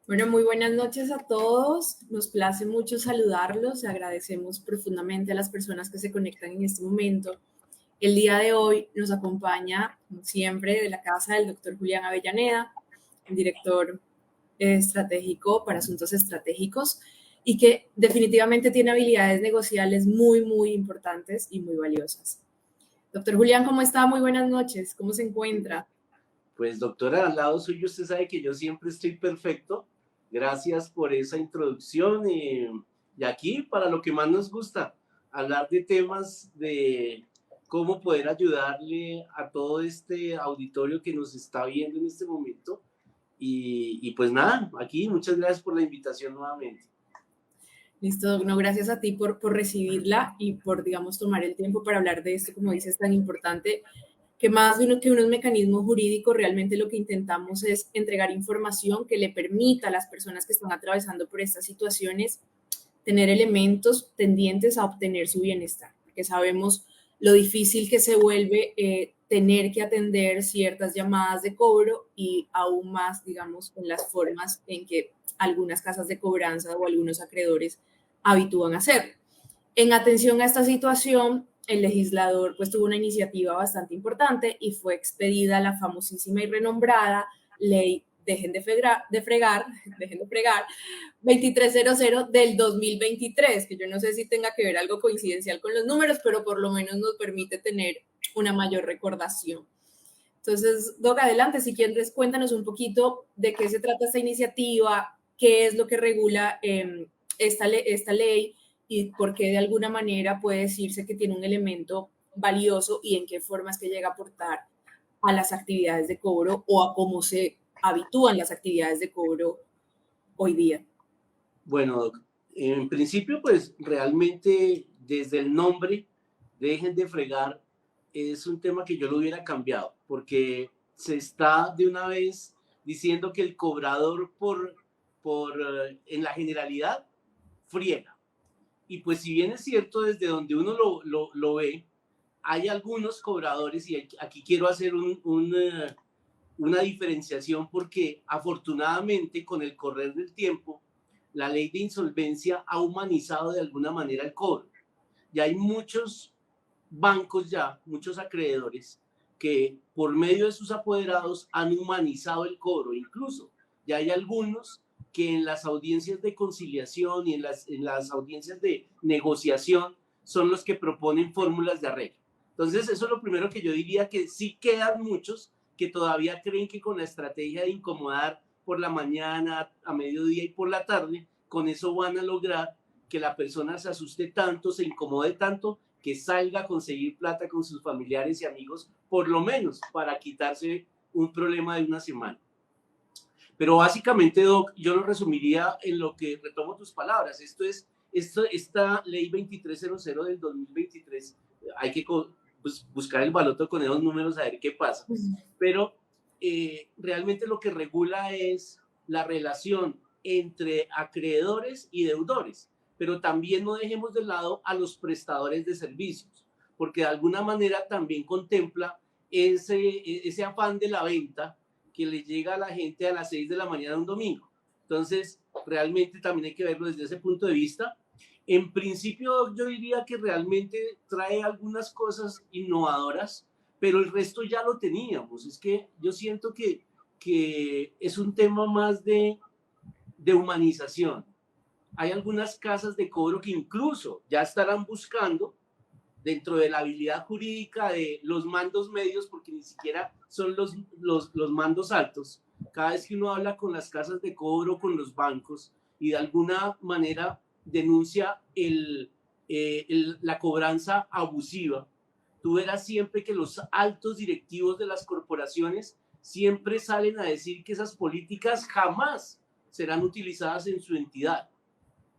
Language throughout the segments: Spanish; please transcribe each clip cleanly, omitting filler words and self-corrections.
Bueno, muy buenas noches a todos. Nos place mucho saludarlos. Agradecemos profundamente a las personas que se conectan en este momento. El día de hoy nos acompaña, como siempre, de la casa del doctor Julián Avellaneda, el director estratégico para asuntos estratégicos y que definitivamente tiene habilidades negociales muy importantes y muy valiosas. Doctor Julián, ¿cómo está? Muy buenas noches. ¿Cómo se encuentra? Pues doctora, al lado suyo usted sabe que yo siempre estoy perfecto. Gracias por esa introducción y aquí para lo que más nos gusta, hablar de temas de cómo poder ayudarle a todo este auditorio que nos está viendo en este momento. Y pues nada, aquí muchas gracias por la invitación nuevamente. Listo, no, gracias a ti por recibirla y por, digamos, tomar el tiempo para hablar de esto, como dices, tan importante, que más de uno que unos mecanismos jurídicos, realmente lo que intentamos es entregar información que le permita a las personas que están atravesando por estas situaciones tener elementos tendientes a obtener su bienestar, porque sabemos lo difícil que se vuelve tener que atender ciertas llamadas de cobro y aún más, digamos, en las formas en que algunas casas de cobranza o algunos acreedores habitúan a hacer. En atención a esta situación, el legislador pues tuvo una iniciativa bastante importante y fue expedida la famosísima y renombrada ley dejen de fregar 2300 del 2023, que yo no sé si tenga que ver algo coincidencial con los números, pero por lo menos nos permite tener una mayor recordación. Entonces, Doc, adelante, si quieres, cuéntanos un poquito de qué se trata esta iniciativa, qué es lo que regula esta ley y por qué de alguna manera puede decirse que tiene un elemento valioso y en qué formas que llega a aportar a las actividades de cobro o a cómo se habitúan las actividades de cobro hoy día. Bueno, en principio, pues realmente desde el nombre, dejen de fregar, es un tema que yo lo hubiera cambiado, porque se está de una vez diciendo que el cobrador en la generalidad friega. Y pues si bien es cierto, desde donde uno lo ve, hay algunos cobradores, y aquí quiero hacer una diferenciación porque afortunadamente con el correr del tiempo, la ley de insolvencia ha humanizado de alguna manera el cobro. Ya hay muchos bancos ya, muchos acreedores, que por medio de sus apoderados han humanizado el cobro. Incluso ya hay algunos que en las audiencias de conciliación y en las audiencias de negociación son los que proponen fórmulas de arreglo. Entonces, eso es lo primero que yo diría, que sí quedan muchos que todavía creen que con la estrategia de incomodar por la mañana, a mediodía y por la tarde, con eso van a lograr que la persona se asuste tanto, se incomode tanto, que salga a conseguir plata con sus familiares y amigos, por lo menos para quitarse un problema de una semana. Pero básicamente, Doc, yo lo resumiría en lo que retomo tus palabras. Esta ley 2300 del 2023, hay que buscar el baloto con esos números a ver qué pasa. Pero realmente lo que regula es la relación entre acreedores y deudores. Pero también no dejemos de lado a los prestadores de servicios, porque de alguna manera también contempla ese afán de la venta que le llega a la gente a las 6 de la mañana un domingo. Entonces, realmente también hay que verlo desde ese punto de vista. En principio, yo diría que realmente trae algunas cosas innovadoras, pero el resto ya lo teníamos. Es que yo siento que es un tema más de humanización. Hay algunas casas de cobro que incluso ya estarán buscando, dentro de la habilidad jurídica de los mandos medios, porque ni siquiera son los mandos altos. Cada vez que uno habla con las casas de cobro, con los bancos, y de alguna manera denuncia la cobranza abusiva, tú verás siempre que los altos directivos de las corporaciones siempre salen a decir que esas políticas jamás serán utilizadas en su entidad.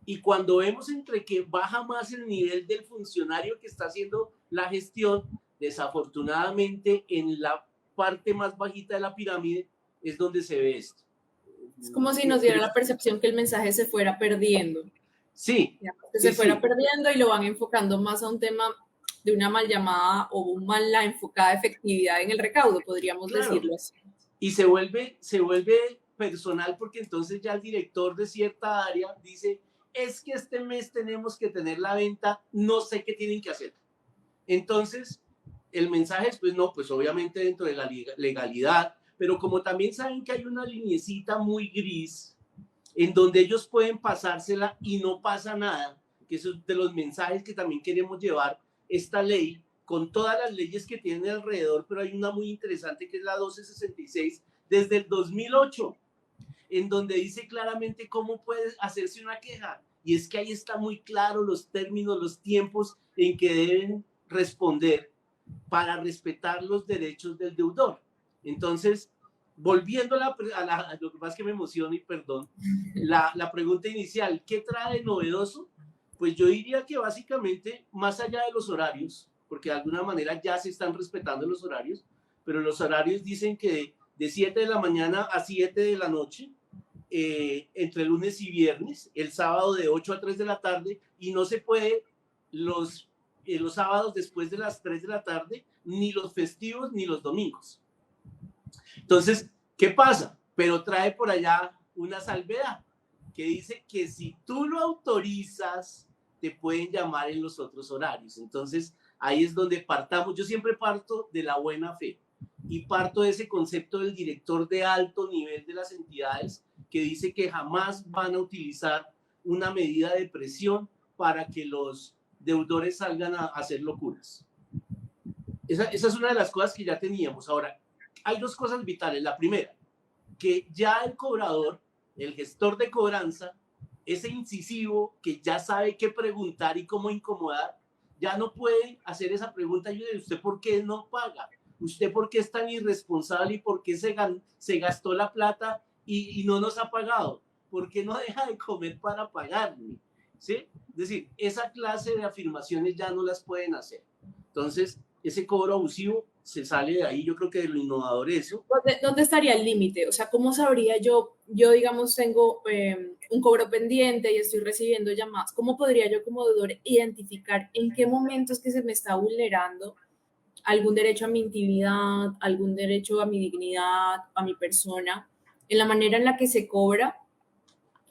Y cuando vemos entre que baja más el nivel del funcionario que está haciendo la gestión, desafortunadamente en la parte más bajita de la pirámide es donde se ve esto. Es como si nos diera la percepción que el mensaje se fuera perdiendo. Sí. Que se fuera perdiendo y lo van enfocando más a un tema de una mal llamada o una mal enfocada efectividad en el recaudo, podríamos decirlo así. Y se vuelve personal, porque entonces ya el director de cierta área dice, es que este mes tenemos que tener la venta, no sé qué tienen que hacer. Entonces, el mensaje es, pues no, pues obviamente dentro de la legalidad, pero como también saben que hay una linecita muy gris en donde ellos pueden pasársela y no pasa nada, que eso es de los mensajes que también queremos llevar esta ley con todas las leyes que tiene alrededor, pero hay una muy interesante que es la 1266 desde el 2008, en donde dice claramente cómo puede hacerse una queja. Y es que ahí está muy claro los términos, los tiempos en que deben responder para respetar los derechos del deudor. Entonces, volviendo a lo que pasa es que me emociona y perdón, la pregunta inicial, ¿qué trae de novedoso? Pues yo diría que básicamente, más allá de los horarios, porque de alguna manera ya se están respetando los horarios, pero los horarios dicen que de 7 de la mañana a 7 de la noche, entre lunes y viernes, el sábado de 8 a 3 de la tarde, y no se puede los sábados después de las 3 de la tarde, ni los festivos, ni los domingos. Entonces, ¿qué pasa? Pero trae por allá una salvedad que dice que si tú lo autorizas, te pueden llamar en los otros horarios. Entonces, ahí es donde partamos. Yo siempre parto de la buena fe y parto de ese concepto del director de alto nivel de las entidades que dice que jamás van a utilizar una medida de presión para que los deudores salgan a hacer locuras. Esa es una de las cosas que ya teníamos. Ahora, hay dos cosas vitales. La primera, que ya el cobrador, el gestor de cobranza, ese incisivo que ya sabe qué preguntar y cómo incomodar, ya no puede hacer esa pregunta. Yo digo, ¿usted por qué no paga? ¿Usted por qué es tan irresponsable y por qué se gastó la plata y no nos ha pagado? ¿Por qué no deja de comer para pagarme? ¿Sí? Es decir, esa clase de afirmaciones ya no las pueden hacer. Entonces, ese cobro abusivo se sale de ahí. Yo creo que de lo innovador eso. ¿Dónde estaría el límite? O sea, ¿cómo sabría yo, digamos, tengo un cobro pendiente y estoy recibiendo llamadas? ¿Cómo podría yo como deudor identificar en qué momento es que se me está vulnerando algún derecho a mi intimidad, algún derecho a mi dignidad, a mi persona, en la manera en la que se cobra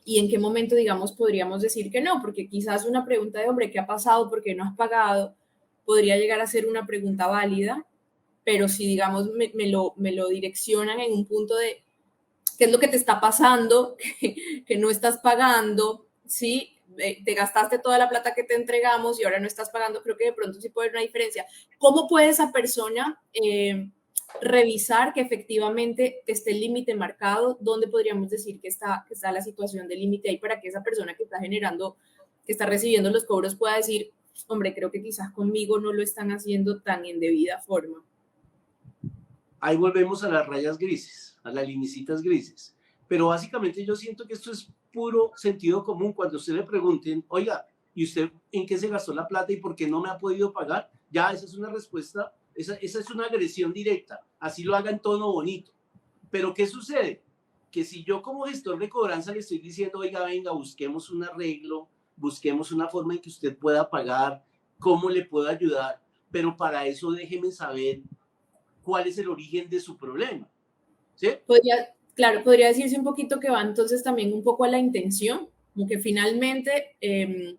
y en qué momento, digamos, podríamos decir que no? Porque quizás una pregunta de, hombre, ¿qué ha pasado? ¿Por qué no has pagado? Podría llegar a ser una pregunta válida, pero si, digamos, me lo direccionan en un punto de qué es lo que te está pasando, que no estás pagando, ¿sí? Te gastaste toda la plata que te entregamos y ahora no estás pagando, creo que de pronto sí puede haber una diferencia. ¿Cómo puede esa persona revisar que efectivamente esté el límite marcado? ¿Dónde podríamos decir que está la situación de límite ahí para que esa persona que está generando, que está recibiendo los cobros pueda decir, hombre, creo que quizás conmigo no lo están haciendo tan en debida forma? Ahí volvemos a las rayas grises, a las linecitas grises. Pero básicamente yo siento que esto es puro sentido común. Cuando usted le pregunten, oiga, ¿y usted en qué se gastó la plata y por qué no me ha podido pagar? Ya, esa es una respuesta, esa es una agresión directa. Así lo haga en tono bonito. Pero ¿qué sucede? Que si yo como gestor de cobranza le estoy diciendo, oiga, venga, busquemos un arreglo, busquemos una forma en que usted pueda pagar, ¿cómo le puedo ayudar? Pero para eso déjeme saber cuál es el origen de su problema. ¿Sí? Claro, podría decirse un poquito que va entonces también un poco a la intención, como que finalmente en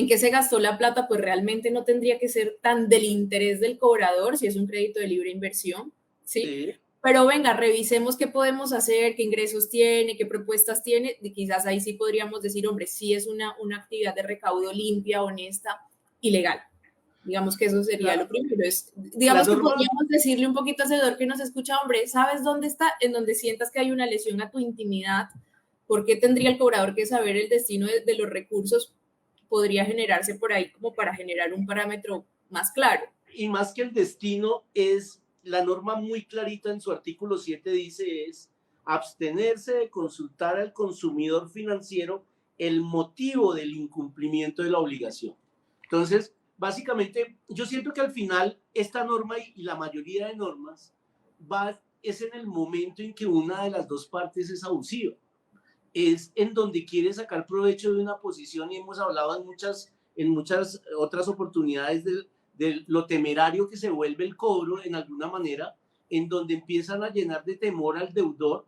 qué se gastó la plata, pues realmente no tendría que ser tan del interés del cobrador si es un crédito de libre inversión, ¿sí? Sí. Pero venga, revisemos qué podemos hacer, qué ingresos tiene, qué propuestas tiene, y quizás ahí sí podríamos decir, hombre, sí es una actividad de recaudo limpia, honesta y legal. Digamos que eso sería lo primero. Digamos que podríamos decirle un poquito a ese deudor que nos escucha, hombre, ¿sabes dónde está? En donde sientas que hay una lesión a tu intimidad. ¿Por qué tendría el cobrador que saber el destino de los recursos? Podría generarse por ahí como para generar un parámetro más claro. Y más que el destino, es la norma muy clarita en su artículo 7 dice es abstenerse de consultar al consumidor financiero el motivo del incumplimiento de la obligación. Entonces, básicamente, yo siento que al final esta norma y la mayoría de normas es en el momento en que una de las dos partes es abusiva. Es en donde quiere sacar provecho de una posición y hemos hablado en muchas otras oportunidades de lo temerario que se vuelve el cobro en alguna manera, en donde empiezan a llenar de temor al deudor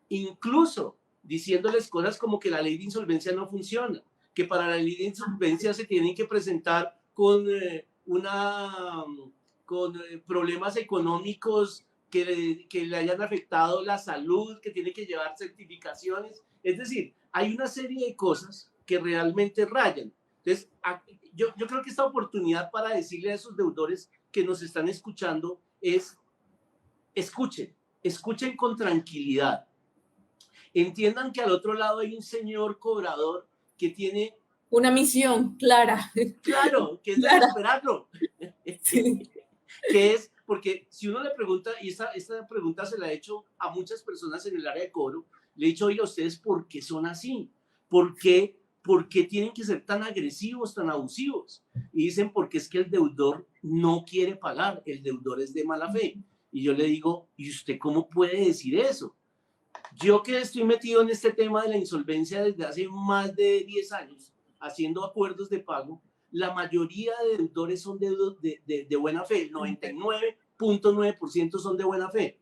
incluso diciéndoles cosas como que la ley de insolvencia no funciona, que para la ley de insolvencia se tienen que presentar con problemas económicos que le hayan afectado la salud, que tiene que llevar certificaciones. Es decir, hay una serie de cosas que realmente rayan. Entonces, yo creo que esta oportunidad para decirle a esos deudores que nos están escuchando es: escuchen con tranquilidad. Entiendan que al otro lado hay un señor cobrador que tiene una misión clara. Claro, que es desesperarlo. Sí. Que es, porque si uno le pregunta, y esta pregunta se la he hecho a muchas personas en el área de cobro, le he dicho: oye, ¿ustedes por qué son así? ¿Por qué tienen que ser tan agresivos, tan abusivos? Y dicen: porque es que el deudor no quiere pagar, el deudor es de mala fe. Y yo le digo: ¿y usted cómo puede decir eso? Yo que estoy metido en este tema de la insolvencia desde hace más de 10 años, haciendo acuerdos de pago, la mayoría de deudores son de buena fe, el 99.9% son de buena fe.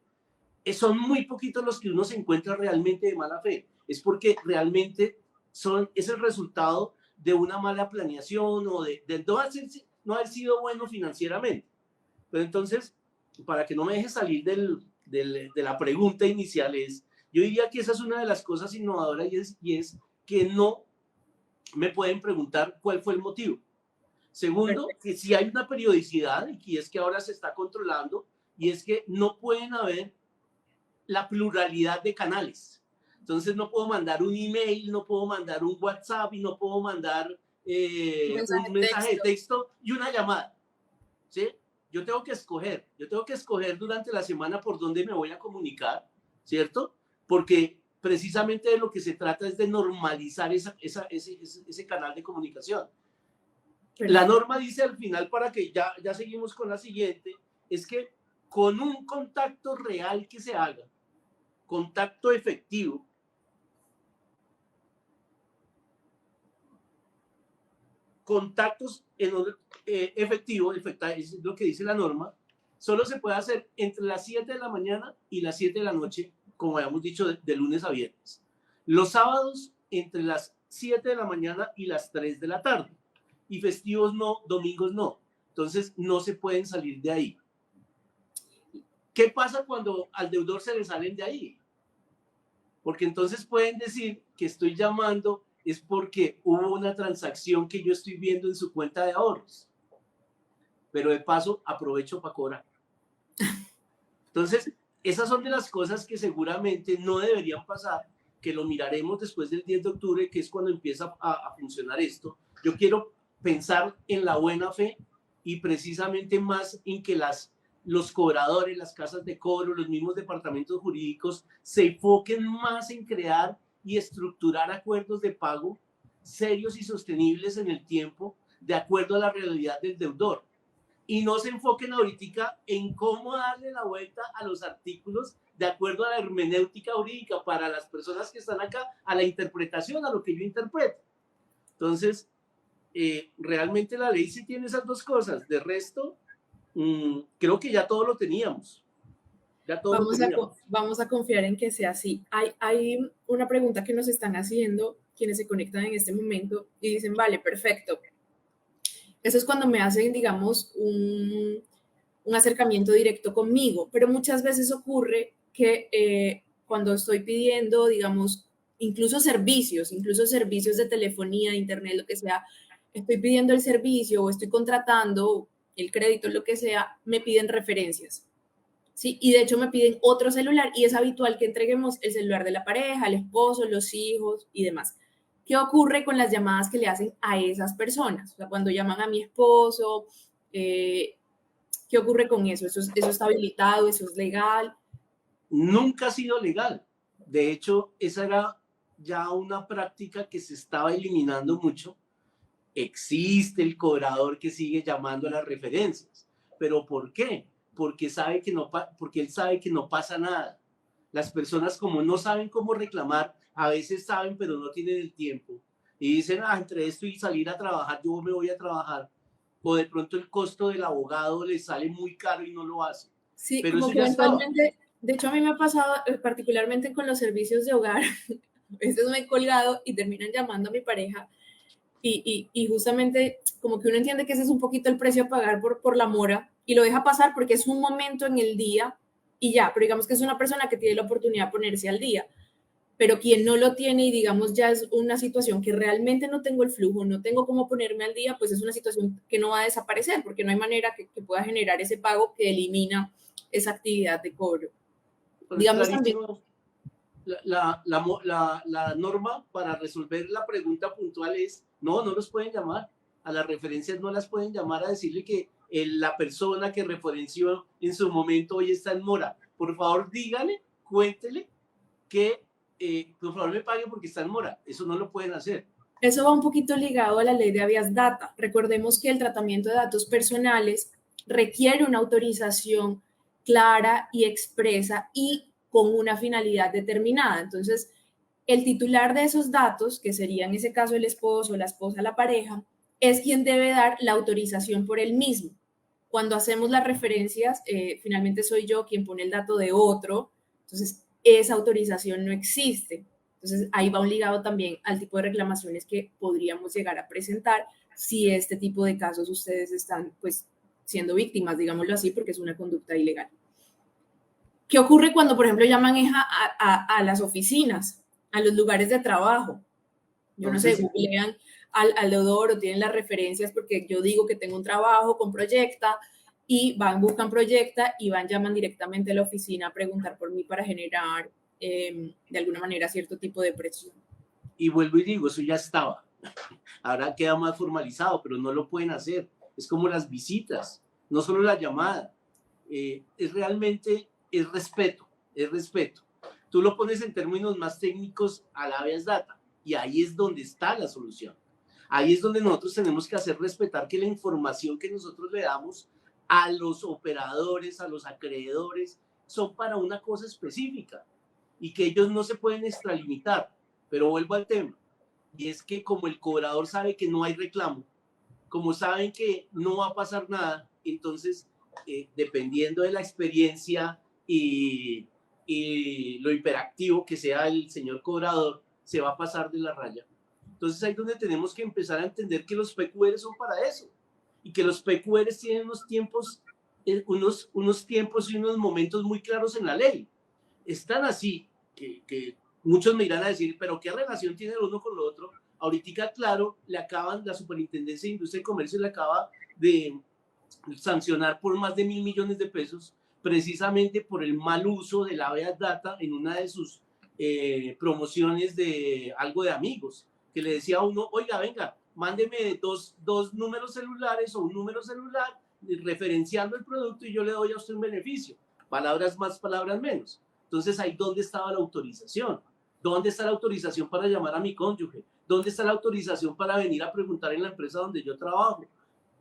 Son muy poquitos los que uno se encuentra realmente de mala fe. Es porque realmente es el resultado de una mala planeación o de no haber sido bueno financieramente. Pero entonces, para que no me deje salir de la pregunta inicial, yo diría que esa es una de las cosas innovadoras, y es que no me pueden preguntar cuál fue el motivo. Segundo, que si hay una periodicidad, y es que ahora se está controlando, y es que no pueden haber la pluralidad de canales. Entonces no puedo mandar un email, no puedo mandar un WhatsApp, y no puedo mandar un mensaje de texto y una llamada. ¿Sí? Yo tengo que escoger durante la semana por dónde me voy a comunicar, ¿cierto? Porque precisamente de lo que se trata es de normalizar ese canal de comunicación. La norma dice al final, para que ya seguimos con la siguiente, es que con un contacto real que se haga, contacto efectivo, contactos efectivos, es lo que dice la norma, solo se puede hacer entre las 7 de la mañana y las 7 de la noche, como habíamos dicho, de lunes a viernes. Los sábados entre las 7 de la mañana y las 3 de la tarde. Y festivos no, domingos no. Entonces no se pueden salir de ahí. ¿Qué pasa cuando al deudor se le salen de ahí? Porque entonces pueden decir que estoy llamando es porque hubo una transacción que yo estoy viendo en su cuenta de ahorros, pero de paso aprovecho para cobrar. Entonces, esas son de las cosas que seguramente no deberían pasar, que lo miraremos después del 10 de octubre, que es cuando empieza a funcionar esto. Yo quiero pensar en la buena fe, y precisamente más en que los cobradores, las casas de cobro, los mismos departamentos jurídicos se enfoquen más en crear y estructurar acuerdos de pago serios y sostenibles en el tiempo, de acuerdo a la realidad del deudor. Y no se enfoquen ahorita en cómo darle la vuelta a los artículos de acuerdo a la hermenéutica jurídica para las personas que están acá, a la interpretación, a lo que yo interpreto. Entonces, realmente la ley sí tiene esas dos cosas. De resto, creo que ya todo lo teníamos. Vamos a confiar en que sea así. Hay una pregunta que nos están haciendo quienes se conectan en este momento y dicen: vale, perfecto. Eso es cuando me hacen, digamos, un acercamiento directo conmigo, pero muchas veces ocurre que cuando estoy pidiendo, digamos, incluso servicios de telefonía, de internet, lo que sea, estoy pidiendo el servicio o estoy contratando el crédito, lo que sea, me piden referencias. ¿Sí? Y de hecho me piden otro celular, y es habitual que entreguemos el celular de la pareja, el esposo, los hijos y demás. ¿Qué ocurre con las llamadas que le hacen a esas personas? O sea, cuando llaman a mi esposo, ¿qué ocurre con eso? ¿Eso está habilitado? ¿Eso es legal? Nunca ha sido legal. De hecho, esa era ya una práctica que se estaba eliminando mucho. Existe el cobrador que sigue llamando a las referencias. ¿Pero por qué? Porque él sabe que no pasa nada. Las personas, como no saben cómo reclamar, a veces saben pero no tienen el tiempo, y dicen: entre esto y salir a trabajar, yo me voy a trabajar. O de pronto el costo del abogado les sale muy caro y no lo hace. Sí, pero como eso que ya estaba. De hecho, a mí me ha pasado, particularmente con los servicios de hogar, a veces me he colgado y terminan llamando a mi pareja y justamente como que uno entiende que ese es un poquito el precio a pagar por la mora y lo deja pasar porque es un momento en el día y ya, pero digamos que es una persona que tiene la oportunidad de ponerse al día, pero quien no lo tiene y digamos ya es una situación que realmente no tengo el flujo, no tengo cómo ponerme al día, pues es una situación que no va a desaparecer porque no hay manera que pueda generar ese pago que elimina esa actividad de cobro. Pues Digamos también, clarísimo, la norma para resolver la pregunta puntual es, no, no los pueden llamar, a las referencias no las pueden llamar a decirle que la persona que referenció en su momento hoy está en mora. Por favor, dígale, cuéntele que por favor me pague porque está en mora. Eso no lo pueden hacer. eso va un poquito ligado a la ley de habeas data. Recordemos que el tratamiento de datos personales requiere una autorización clara y expresa y con una finalidad determinada. Entonces, el titular de esos datos, que sería en ese caso el esposo, la esposa, la pareja, es quien debe dar la autorización por él mismo. Cuando hacemos las referencias, finalmente soy yo quien pone el dato de otro, entonces esa autorización no existe. Entonces ahí va un ligado también al tipo de reclamaciones que podríamos llegar a presentar si este tipo de casos ustedes están pues siendo víctimas, digámoslo así, porque es una conducta ilegal. ¿Qué ocurre cuando, por ejemplo, llaman a las oficinas, a los lugares de trabajo? Yo no sé, Entonces, googlean al odor o tienen las referencias porque yo digo que tengo un trabajo con Proyecta y van, buscan Proyecta y van, llaman directamente a la oficina a preguntar por mí para generar de alguna manera cierto tipo de presión. y vuelvo y digo, eso ya estaba. Ahora queda más formalizado, pero no lo pueden hacer. Es como las visitas, no solo la llamada. Es realmente, es respeto, es respeto. Tú lo pones en términos más técnicos a la habeas data y ahí es donde está la solución. Ahí es donde nosotros tenemos que hacer respetar que la información que nosotros le damos a los operadores, a los acreedores, son para una cosa específica y que ellos no se pueden extralimitar. Pero vuelvo al tema, y es que como el cobrador sabe que no hay reclamo, como saben que no va a pasar nada, entonces, dependiendo de la experiencia y lo hiperactivo que sea el señor cobrador, se va a pasar de la raya. Entonces ahí es donde tenemos que empezar a entender que los PQR son para eso y que los PQR tienen unos tiempos, unos tiempos y unos momentos muy claros en la ley. Están así que muchos me irán a decir, pero ¿qué relación tiene el uno con lo otro? Ahorita, claro, la Superintendencia de Industria y Comercio le acaba de sancionar por más de 1.000 millones de pesos, precisamente por el mal uso de la habeas data en una de sus promociones de algo de amigos, que le decía a uno, oiga, venga, mándeme dos números celulares o un número celular referenciando el producto y yo le doy a usted un beneficio. Palabras más, palabras menos. Entonces, ahí dónde estaba la autorización. ¿Dónde está la autorización para llamar a mi cónyuge? ¿Dónde está la autorización para venir a preguntar en la empresa donde yo trabajo?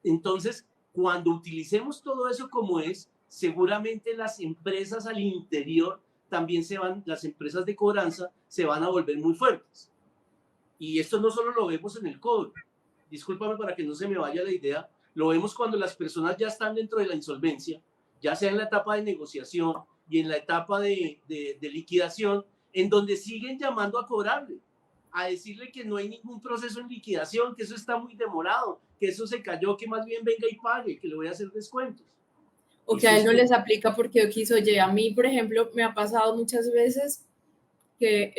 Entonces, cuando utilicemos todo eso como es, seguramente las empresas al interior también las empresas de cobranza se van a volver muy fuertes. Y esto no solo lo vemos en el cobro, discúlpame para que no se me vaya la idea, lo vemos cuando las personas ya están dentro de la insolvencia, ya sea en la etapa de negociación y en la etapa de liquidación, en donde siguen llamando a cobrarle, a decirle que no hay ningún proceso en liquidación, que eso está muy demorado, que eso se cayó, que más bien venga y pague, que le voy a hacer descuentos. O que Eso a él es no les aplica porque quiso, oye, a mí, por ejemplo, me ha pasado muchas veces que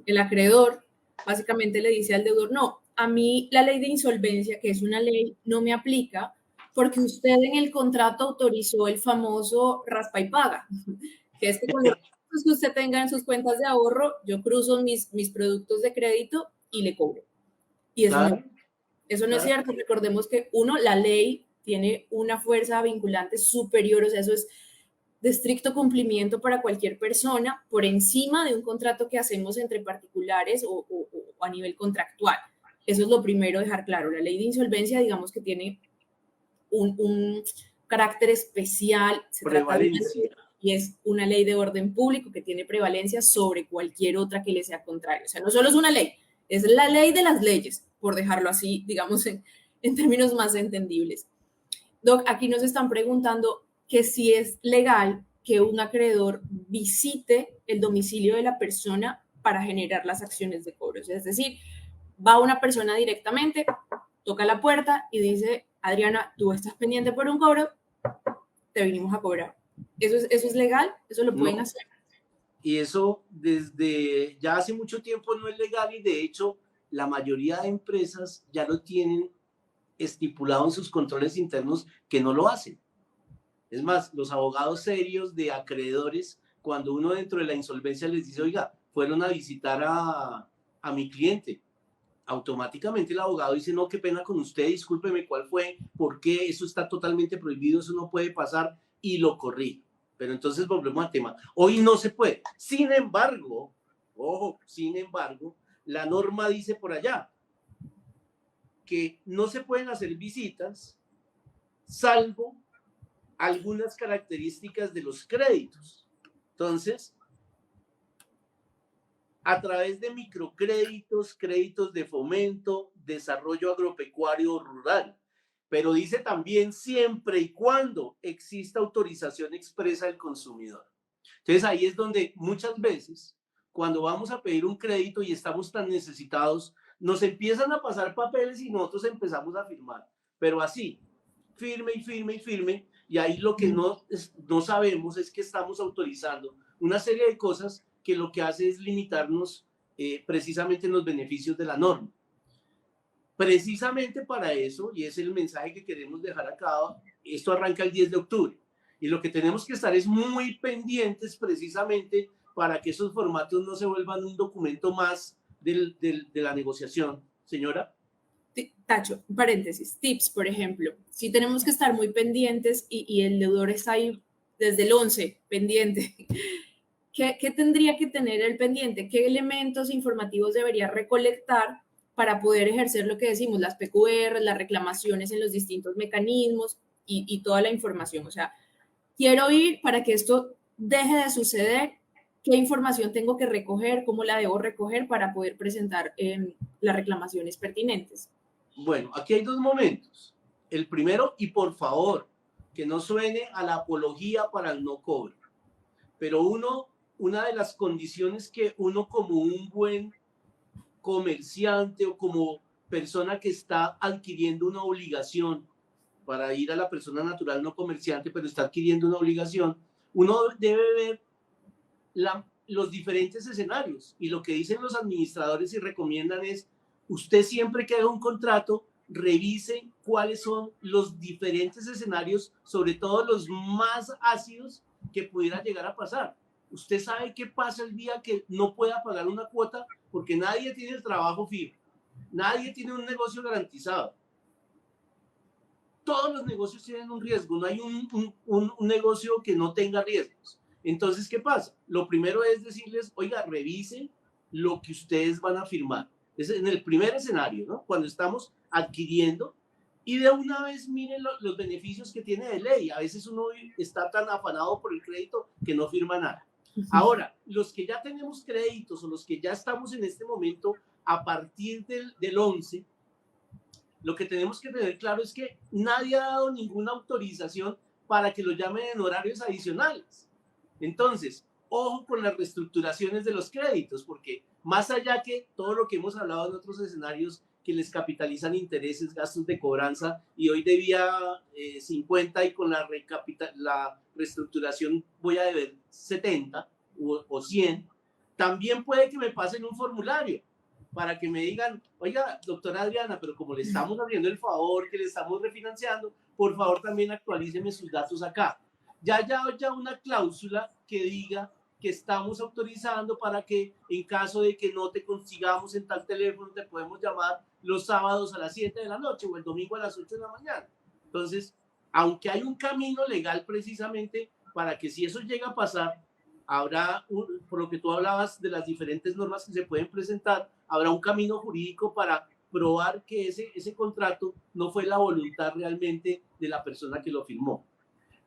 el acreedor básicamente le dice al deudor, no, a mí la ley de insolvencia, que es una ley, no me aplica porque usted en el contrato autorizó el famoso raspa y paga, que es que con los recursos que usted tenga en sus cuentas de ahorro, yo cruzo mis productos de crédito y le cobro. Y claro, eso no es claro. cierto. Recordemos que uno, la ley tiene una fuerza vinculante superior, o sea, eso es de estricto cumplimiento para cualquier persona por encima de un contrato que hacemos entre particulares o a nivel contractual. Eso es lo primero, dejar claro. La ley de insolvencia, digamos que tiene un carácter especial, se trata de una ley Prevalencia. y es una ley de orden público que tiene prevalencia sobre cualquier otra que le sea contraria. O sea, no solo es una ley, es la ley de las leyes, por dejarlo así, digamos, en términos más entendibles. Doc, aquí nos están preguntando que si es legal que un acreedor visite el domicilio de la persona para generar las acciones de cobro. Es decir, va una persona directamente, toca la puerta y dice, Adriana, tú estás pendiente por un cobro, te vinimos a cobrar. ¿Eso es legal? ¿Eso lo pueden hacer? Y eso desde ya hace mucho tiempo no es legal, y de hecho la mayoría de empresas ya lo tienen estipulado en sus controles internos que no lo hacen. Es más, los abogados serios de acreedores, cuando uno dentro de la insolvencia les dice, oiga, fueron a visitar a mi cliente, automáticamente el abogado dice, no, qué pena con usted, discúlpeme, ¿cuál fue? ¿Por qué? Eso está totalmente prohibido, eso no puede pasar, y lo corrige. Pero entonces volvemos al tema. Hoy no se puede. Sin embargo, ojo, sin embargo, la norma dice por allá que no se pueden hacer visitas salvo algunas características de los créditos. Entonces, a través de microcréditos, créditos de fomento, desarrollo agropecuario rural. Pero dice también siempre y cuando exista autorización expresa del consumidor. Entonces ahí es donde muchas veces, cuando vamos a pedir un crédito y estamos tan necesitados, nos empiezan a pasar papeles y nosotros empezamos a firmar. Pero así, firme y firme y firme, y ahí lo que no sabemos es que estamos autorizando una serie de cosas que lo que hace es limitarnos precisamente en los beneficios de la norma. Precisamente para eso, y es el mensaje que queremos dejar acá, esto arranca el 10 de octubre. Y lo que tenemos que estar es muy pendientes precisamente para que esos formatos no se vuelvan un documento más de la negociación. Señora. Tacho, paréntesis, tips, por ejemplo. Si tenemos que estar muy pendientes y el deudor está ahí desde el 11 pendiente, ¿qué tendría que tener el pendiente? ¿Qué elementos informativos debería recolectar para poder ejercer lo que decimos, las PQR, las reclamaciones en los distintos mecanismos y toda la información? O sea, quiero ir para que esto deje de suceder. ¿Qué información tengo que recoger? ¿Cómo la debo recoger para poder presentar las reclamaciones pertinentes? Bueno, aquí hay dos momentos. El primero, y por favor, que no suene a la apología para el no cobro, pero una de las condiciones que uno como un buen comerciante o como persona que está adquiriendo una obligación, para ir a la persona natural no comerciante, pero está adquiriendo una obligación, uno debe ver los diferentes escenarios, y lo que dicen los administradores y recomiendan es, usted siempre que haga un contrato, revise cuáles son los diferentes escenarios, sobre todo los más ácidos que pudiera llegar a pasar. Usted sabe qué pasa el día que no pueda pagar una cuota, porque nadie tiene el trabajo fijo, nadie tiene un negocio garantizado. Todos los negocios tienen un riesgo, no hay un negocio que no tenga riesgos. Entonces, ¿qué pasa? Lo primero es decirles, oiga, revisen lo que ustedes van a firmar. Es en el primer escenario, ¿no? Cuando estamos adquiriendo, y de una vez miren los beneficios que tiene de ley. A veces uno está tan afanado por el crédito que no firma nada. Ahora, los que ya tenemos créditos o los que ya estamos en este momento a partir del 11, lo que tenemos que tener claro es que nadie ha dado ninguna autorización para que lo llamen en horarios adicionales. Entonces, ojo con las reestructuraciones de los créditos, porque más allá que todo lo que hemos hablado en otros escenarios que les capitalizan intereses, gastos de cobranza, y hoy debía 50 y con la reestructuración voy a deber 70 o 100, también puede que me pasen un formulario para que me digan, oiga, doctora Adriana, pero como le estamos haciendo el favor, que le estamos refinanciando, por favor también actualíceme sus datos acá. Ya una cláusula que diga que estamos autorizando para que en caso de que no te consigamos en tal teléfono, te podemos llamar los sábados a las 7 de la noche o el domingo a las 8 de la mañana. Entonces, aunque hay un camino legal precisamente para que si eso llega a pasar, habrá, por lo que tú hablabas de las diferentes normas que se pueden presentar, habrá un camino jurídico para probar que ese contrato no fue la voluntad realmente de la persona que lo firmó.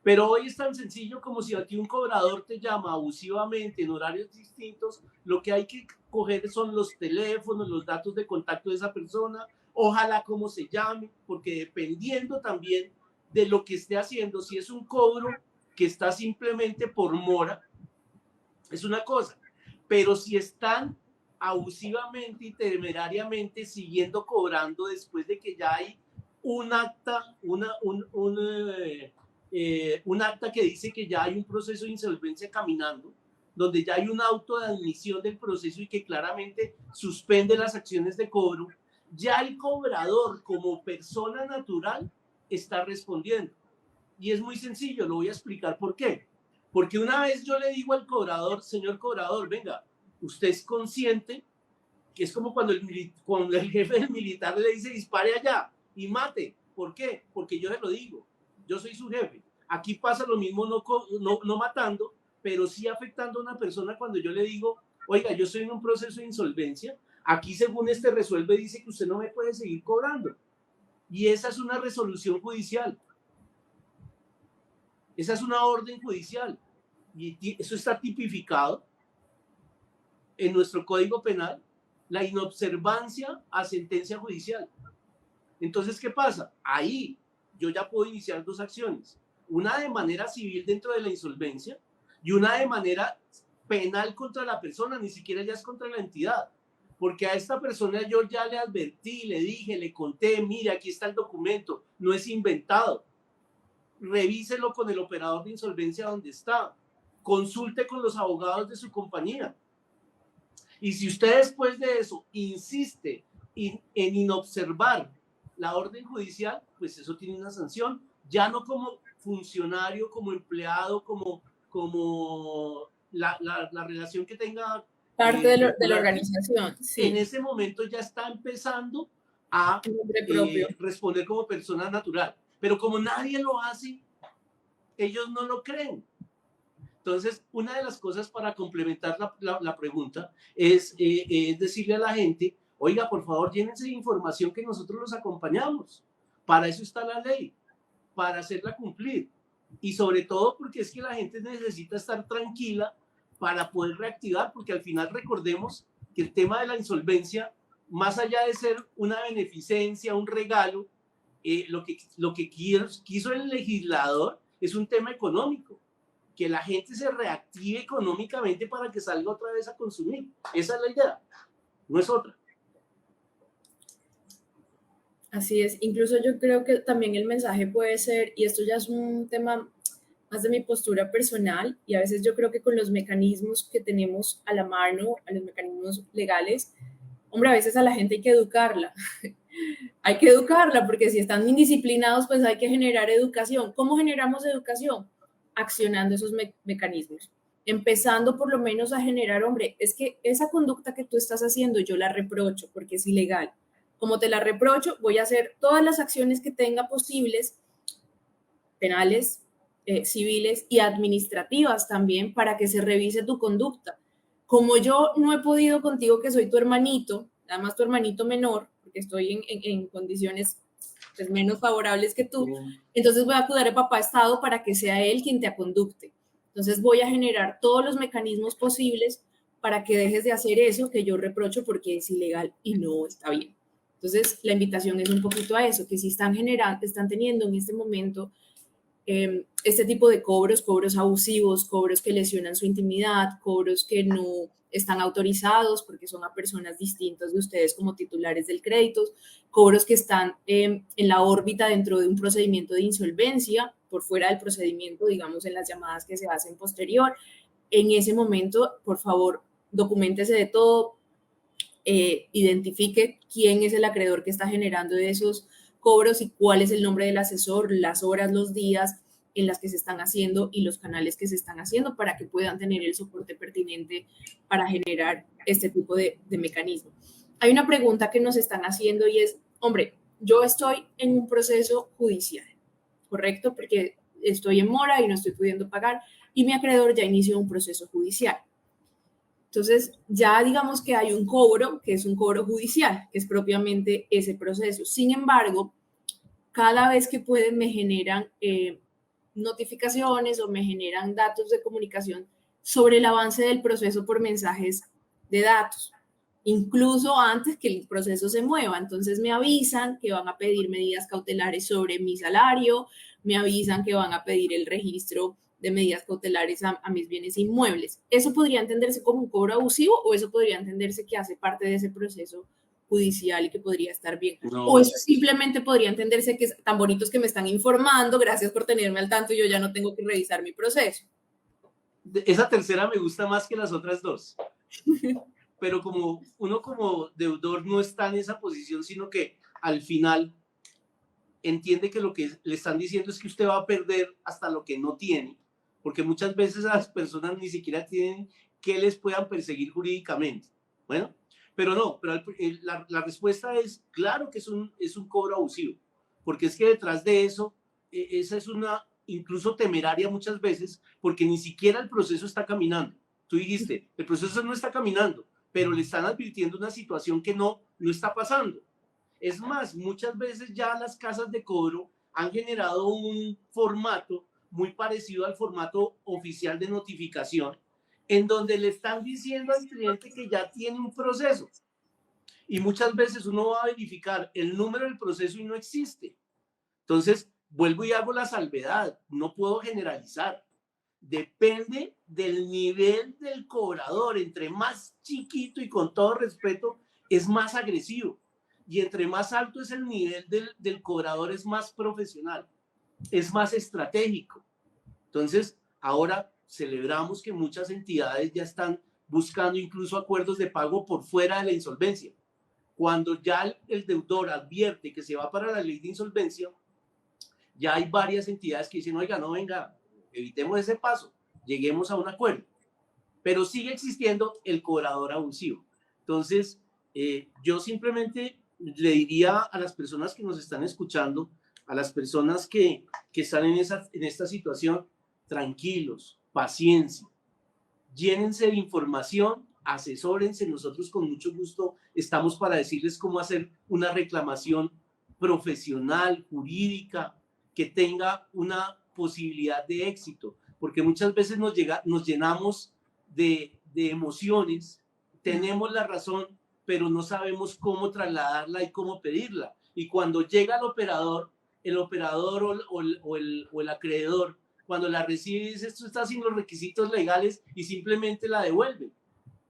Pero hoy es tan sencillo como si aquí un cobrador te llama abusivamente en horarios distintos, lo que hay que coger son los teléfonos, los datos de contacto de esa persona, ojalá cómo se llame, porque dependiendo también de lo que esté haciendo, si es un cobro que está simplemente por mora, es una cosa, pero si están abusivamente y temerariamente siguiendo cobrando después de que ya hay un acta, un acta que dice que ya hay un proceso de insolvencia caminando, donde ya hay un auto de admisión del proceso y que claramente suspende las acciones de cobro, ya el cobrador como persona natural está respondiendo. Y es muy sencillo, lo voy a explicar por qué. Porque una vez yo le digo al cobrador, señor cobrador, venga, usted es consciente que es como cuando el jefe del militar le dice dispare allá y mate. ¿Por qué? Porque yo se lo digo, yo soy su jefe. Aquí pasa lo mismo no matando, pero sí afectando a una persona cuando yo le digo, oiga, yo estoy en un proceso de insolvencia, aquí según este resuelve dice que usted no me puede seguir cobrando. Y esa es una resolución judicial. Esa es una orden judicial. Y eso está tipificado en nuestro Código Penal, la inobservancia a sentencia judicial. Entonces, ¿qué pasa? Ahí yo ya puedo iniciar dos acciones. Una de manera civil dentro de la insolvencia y una de manera penal contra la persona, ni siquiera ya es contra la entidad. Porque a esta persona yo ya le advertí, le dije, le conté, mire, aquí está el documento, no es inventado. Revíselo con el operador de insolvencia donde está. Consulte con los abogados de su compañía. Y si usted después de eso insiste en inobservar la orden judicial, pues eso tiene una sanción, ya no como funcionario, como empleado, como la relación que tenga parte de la organización, sí. En ese momento ya está empezando a responder como persona natural. Pero como nadie lo hace, ellos no lo creen. Entonces, una de las cosas para complementar la pregunta es decirle a la gente, oiga, por favor, llénense de información que nosotros los acompañamos. Para eso está la ley, para hacerla cumplir. Y sobre todo porque es que la gente necesita estar tranquila para poder reactivar, porque al final recordemos que el tema de la insolvencia, más allá de ser una beneficencia, un regalo, lo que quiso el legislador es un tema económico, que la gente se reactive económicamente para que salga otra vez a consumir. Esa es la idea, no es otra. Así es, incluso yo creo que también el mensaje puede ser, y esto ya es un tema más de mi postura personal, y a veces yo creo que con los mecanismos que tenemos a la mano, a los mecanismos legales, hombre, a veces a la gente hay que educarla. Hay que educarla, porque si están indisciplinados, pues hay que generar educación. ¿Cómo generamos educación? Accionando esos mecanismos. Empezando por lo menos a generar, hombre, es que esa conducta que tú estás haciendo yo la reprocho porque es ilegal. Como te la reprocho, voy a hacer todas las acciones que tenga posibles, penales, civiles y administrativas también, para que se revise tu conducta. Como yo no he podido contigo, que soy tu hermanito, además tu hermanito menor, porque estoy en condiciones pues, menos favorables que tú, entonces voy a acudir a papá Estado para que sea él quien te aconducte. Entonces voy a generar todos los mecanismos posibles para que dejes de hacer eso que yo reprocho porque es ilegal y no está bien. Entonces la invitación es un poquito a eso, que si están teniendo en este momento este tipo de cobros abusivos, cobros que lesionan su intimidad, cobros que no están autorizados porque son a personas distintas de ustedes como titulares del crédito, cobros que están en la órbita dentro de un procedimiento de insolvencia, por fuera del procedimiento, digamos, en las llamadas que se hacen posterior. En ese momento, por favor, documéntese de todo, identifique quién es el acreedor que está generando esos cobros y cuál es el nombre del asesor, las horas, los días en las que se están haciendo y los canales que se están haciendo para que puedan tener el soporte pertinente para generar este tipo de mecanismo. Hay una pregunta que nos están haciendo y es, hombre, yo estoy en un proceso judicial, ¿correcto? Porque estoy en mora y no estoy pudiendo pagar y mi acreedor ya inició un proceso judicial. Entonces, ya digamos que hay un cobro, que es un cobro judicial, que es propiamente ese proceso. Sin embargo, cada vez que pueden me generan notificaciones o me generan datos de comunicación sobre el avance del proceso por mensajes de datos, incluso antes que el proceso se mueva. Entonces me avisan que van a pedir medidas cautelares sobre mi salario, me avisan que van a pedir el registro de medidas cautelares a mis bienes inmuebles. ¿Eso podría entenderse como un cobro abusivo o eso podría entenderse que hace parte de ese proceso judicial y que podría estar bien? O No, eso simplemente podría entenderse que es tan bonitos que me están informando, gracias por tenerme al tanto y yo ya no tengo que revisar mi proceso. esa tercera me gusta más que las otras dos. Pero como uno como deudor no está en esa posición, sino que al final entiende que lo que le están diciendo es que usted va a perder hasta lo que no tiene, porque muchas veces las personas ni siquiera tienen que les puedan perseguir jurídicamente. Bueno, pero no, pero la respuesta es claro que es un cobro abusivo, porque es que detrás de eso, esa es una incluso temeraria muchas veces, porque ni siquiera el proceso está caminando. Tú dijiste, el proceso no está caminando, pero le están advirtiendo una situación que no está pasando. Es más, muchas veces ya las casas de cobro han generado un formato muy parecido al formato oficial de notificación, en donde le están diciendo al cliente que ya tiene un proceso. Y muchas veces uno va a verificar el número del proceso y no existe. Entonces, vuelvo y hago la salvedad. No puedo generalizar. Depende del nivel del cobrador. Entre más chiquito y con todo respeto, es más agresivo. Y entre más alto es el nivel del cobrador, es más profesional, es más estratégico. Entonces, ahora celebramos que muchas entidades ya están buscando incluso acuerdos de pago por fuera de la insolvencia. Cuando ya el deudor advierte que se va para la ley de insolvencia, ya hay varias entidades que dicen, oiga, no, venga, evitemos ese paso, lleguemos a un acuerdo. Pero sigue existiendo el cobrador abusivo. Entonces, yo simplemente le diría a las personas que nos están escuchando, a las personas que están en esta situación, tranquilos, paciencia, llénense de información, asesórense, nosotros con mucho gusto estamos para decirles cómo hacer una reclamación profesional, jurídica, que tenga una posibilidad de éxito, porque muchas veces nos llenamos de emociones, tenemos la razón, pero no sabemos cómo trasladarla y cómo pedirla. Y cuando llega el operador o el acreedor, cuando la recibe, dice, esto está sin los requisitos legales y simplemente la devuelven.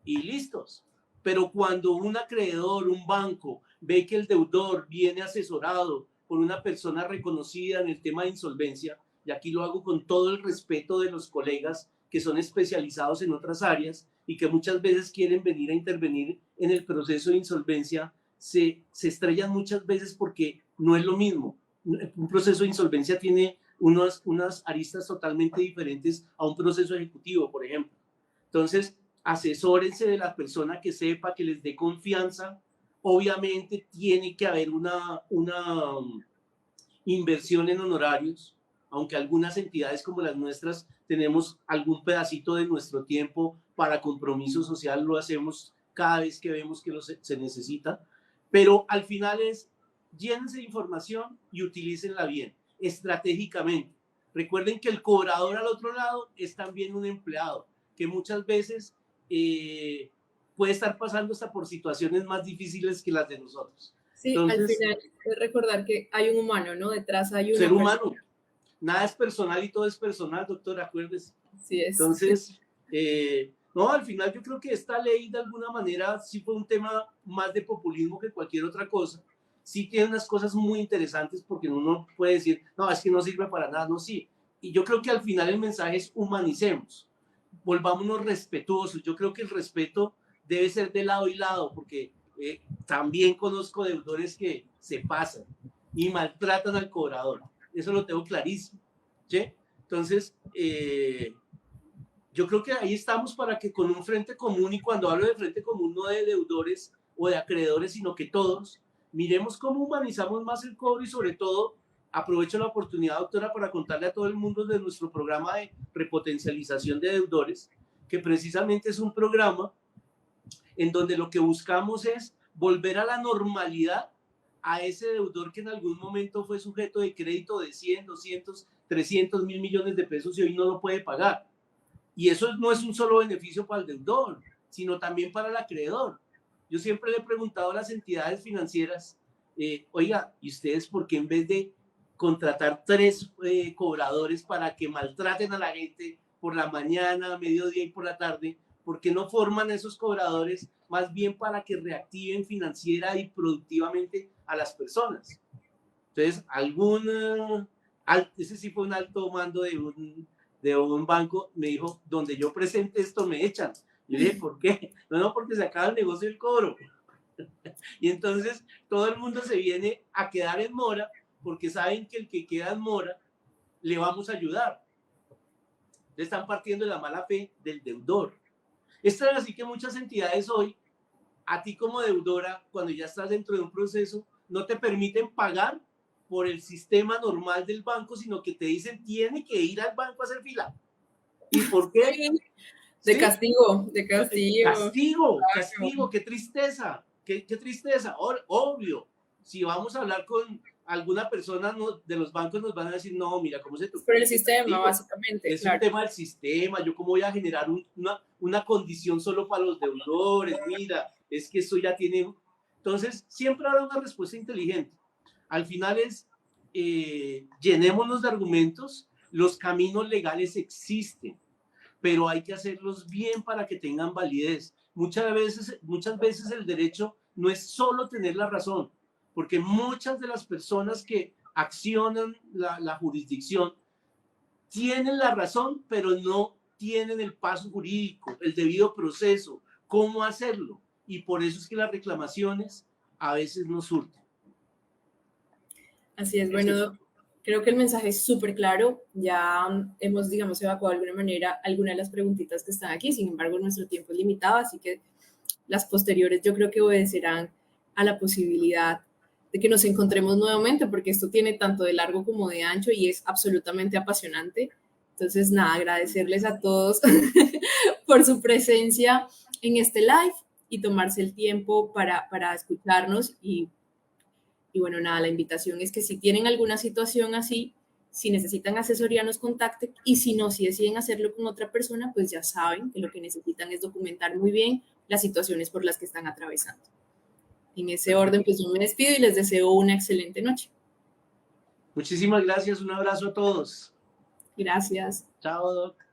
Y listos. Pero cuando un acreedor, un banco, ve que el deudor viene asesorado por una persona reconocida en el tema de insolvencia, y aquí lo hago con todo el respeto de los colegas que son especializados en otras áreas y que muchas veces quieren venir a intervenir en el proceso de insolvencia, se estrellan muchas veces porque no es lo mismo. Un proceso de insolvencia tiene unas aristas totalmente diferentes a un proceso ejecutivo, por ejemplo. Entonces, asesórense de la persona que sepa, que les dé confianza. Obviamente tiene que haber una inversión en honorarios, aunque algunas entidades como las nuestras tenemos algún pedacito de nuestro tiempo para compromiso social, lo hacemos cada vez que vemos que se necesita, pero al final es llénense de información y utilícenla bien, estratégicamente. Recuerden que el cobrador al otro lado es también un empleado, que muchas veces puede estar pasando hasta por situaciones más difíciles que las de nosotros. Sí, al Entonces, final es recordar que hay un humano, ¿no? Detrás hay ser una persona. humano, nada es personal y todo es personal, doctor, acuérdese. Así es. Entonces, no, al final yo creo que esta ley de alguna manera sí fue un tema más de populismo que cualquier otra cosa. Sí tiene unas cosas muy interesantes porque uno puede decir, no, es que no sirve para nada, no, sí. Y yo creo que al final el mensaje es humanicemos, volvámonos respetuosos. Yo creo que el respeto debe ser de lado y lado porque también conozco deudores que se pasan y maltratan al cobrador. Eso lo tengo clarísimo. ¿Sí? Entonces, yo creo que ahí estamos para que con un frente común, y cuando hablo de frente común no de deudores o de acreedores, sino que todos miremos cómo humanizamos más el cobro y sobre todo aprovecho la oportunidad, doctora, para contarle a todo el mundo de nuestro programa de repotencialización de deudores, que precisamente es un programa en donde lo que buscamos es volver a la normalidad a ese deudor que en algún momento fue sujeto de crédito de 100, 200, 300 mil millones de pesos y hoy no lo puede pagar. Y eso no es un solo beneficio para el deudor, sino también para el acreedor. Yo siempre le he preguntado a las entidades financieras, oiga, ¿y ustedes por qué en vez de contratar 3 cobradores para que maltraten a la gente por la mañana, mediodía y por la tarde, porque no forman esos cobradores más bien para que reactiven financiera y productivamente a las personas. Entonces, ese sí fue un alto mando de un banco, me dijo, donde yo presente esto me echan. Yo le dije, ¿por qué? No, porque se acaba el negocio del cobro. Y entonces todo el mundo se viene a quedar en mora porque saben que el que queda en mora le vamos a ayudar. Le están partiendo de la mala fe del deudor. Esto es así que muchas entidades hoy, a ti como deudora, cuando ya estás dentro de un proceso, no te permiten pagar por el sistema normal del banco, sino que te dicen, tiene que ir al banco a hacer fila. ¿Y por qué? Sí, de ¿Sí? castigo, de castigo. Castigo, Claro. castigo, qué tristeza, qué tristeza. Obvio, si vamos a hablar con alguna persona de los bancos nos van a decir, no, mira, ¿cómo se te Es por ocurre? el ¿Qué sistema, castigo? básicamente, Es un claro. tema del sistema, yo cómo voy a generar una condición solo para los deudores, mira, es que eso ya tiene... Entonces, siempre habrá una respuesta inteligente. Al final es, llenémonos de argumentos, los caminos legales existen, pero hay que hacerlos bien para que tengan validez. Muchas veces el derecho no es solo tener la razón, porque muchas de las personas que accionan la jurisdicción tienen la razón, pero no tienen el paso jurídico, el debido proceso, cómo hacerlo. Y por eso es que las reclamaciones a veces no surten. Así es, Es eso. bueno, creo que el mensaje es súper claro. Ya hemos, digamos, evacuado de alguna manera algunas de las preguntitas que están aquí. Sin embargo, nuestro tiempo es limitado, así que las posteriores yo creo que obedecerán a la posibilidad de que nos encontremos nuevamente, porque esto tiene tanto de largo como de ancho y es absolutamente apasionante. Entonces, nada, agradecerles a todos por su presencia en este live y tomarse el tiempo para escucharnos y bueno, nada, la invitación es que si tienen alguna situación así, si necesitan asesoría, nos contacten y si no, si deciden hacerlo con otra persona, pues ya saben que lo que necesitan es documentar muy bien las situaciones por las que están atravesando. En ese orden, Perfecto. pues yo me despido y les deseo una excelente noche. Muchísimas gracias. Un abrazo a todos. Gracias. Chao, Doc.